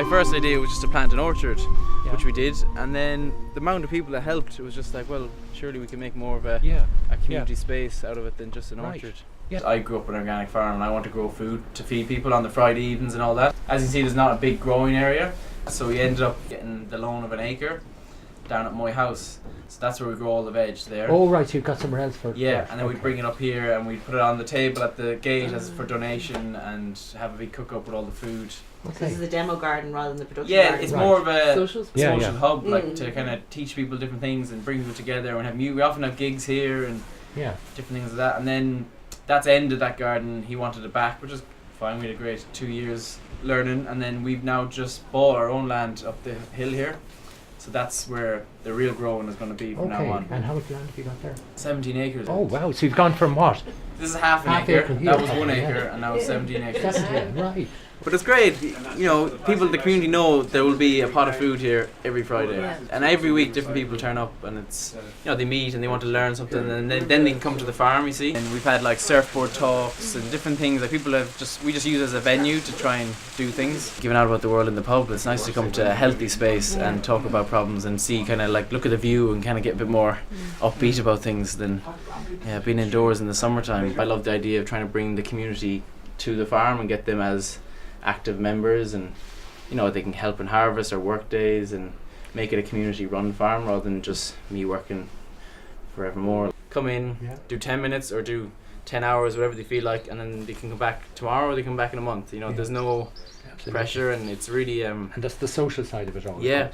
first idea was just to plant an orchard, which we did, and then the amount of people that helped, it was just like, well, surely we can make more of a community space out of it than just an orchard. Yeah. I grew up on an organic farm and I want to grow food to feed people on the Friday evenings and all that. As you see, there's not a big growing area, so we ended up getting the loan of an acre down at my house. So that's where we grow all the veg there. Oh right, so you've got somewhere else for it. Yeah, and then we'd bring it up here and we'd put it on the table at the gate as for donation and have a big cook up with all the food. Okay. This is a demo garden rather than the production Yeah, garden. it's more of a social hub, like to kind of teach people different things and bring people together. And we often have gigs here and different things like that. And then that's ended that garden. He wanted it back, which is fine. We had a great 2 years learning, and then we've now just bought our own land up the hill here. So that's where the real growing is going to be from now on. And how much land have you got there? 17 acres. Oh wow, so you've gone from what? This is half an acre. That was 1 acre, and now it's 17 acres. Right. But it's great, you know, people in the community know there will be a pot of food here every Friday. And every week different people turn up and it's, you know, they meet and they want to learn something and then they can come to the farm, you see. And we've had like surfboard talks and different things that people we just use as a venue to try and do things. Giving out about the world in the pub, it's nice to come to a healthy space and talk about problems and see, kind of like look at the view and kind of get a bit more upbeat about things than being indoors in the summertime. I love the idea of trying to bring the community to the farm and get them as active members, and you know, they can help in harvest or work days and make it a community run farm rather than just me working forevermore. Come in, do 10 minutes or do 10 hours, whatever they feel like, and then they can come back tomorrow or they come back in a month. You know, there's no pressure, and it's really and that's the social side of it all. Yeah.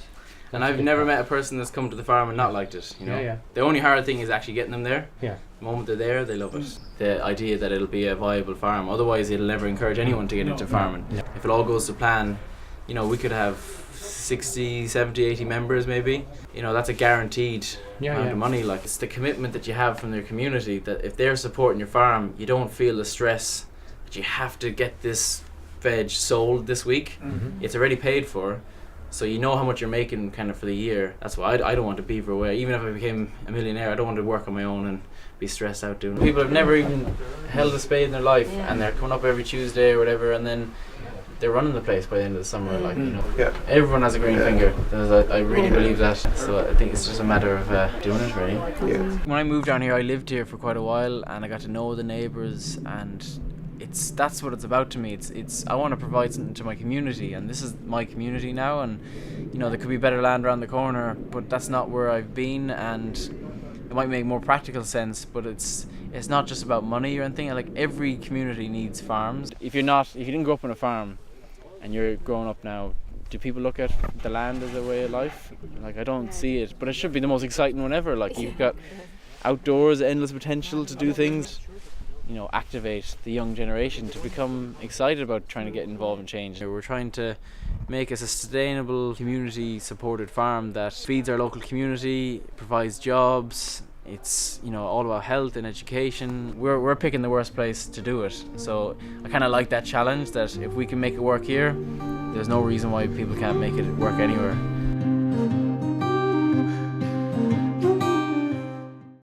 And I've never met a person that's come to the farm and not liked it, you know. The only hard thing is actually getting them there. The moment they're there, they love it. The idea that it'll be a viable farm, otherwise it'll never encourage anyone to get into farming. If it all goes to plan, you know, we could have 60, 70, 80 members maybe. You know, that's a guaranteed amount of money. Like, it's the commitment that you have from their community, that if they're supporting your farm, you don't feel the stress that you have to get this veg sold this week. It's already paid for. So you know how much you're making kind of for the year. That's why I don't want to beaver away. Even if I became a millionaire, I don't want to work on my own and be stressed out doing it. People have never even held a spade in their life, and they're coming up every Tuesday or whatever, and then they're running the place by the end of the summer. Like, you know, everyone has a green finger. I really believe that. So I think it's just a matter of doing it, really. When I moved down here, I lived here for quite a while, and I got to know the neighbours, and that's what it's about to me. It's I want to provide something to my community, and this is my community now, and you know, there could be better land around the corner, but that's not where I've been, and it might make more practical sense, but it's not just about money or anything. Like, every community needs farms. If you didn't grow up on a farm and you're growing up now, do people look at the land as a way of life? Like, I don't see it, but it should be the most exciting one ever. Like, you've got outdoors, endless potential to do things. You know, activate the young generation to become excited about trying to get involved in change. We're trying to make us a sustainable, community supported farm that feeds our local community, provides jobs. It's, you know, all about health and education. We're picking the worst place to do it, so I kind of like that challenge, that if we can make it work here, there's no reason why people can't make it work anywhere.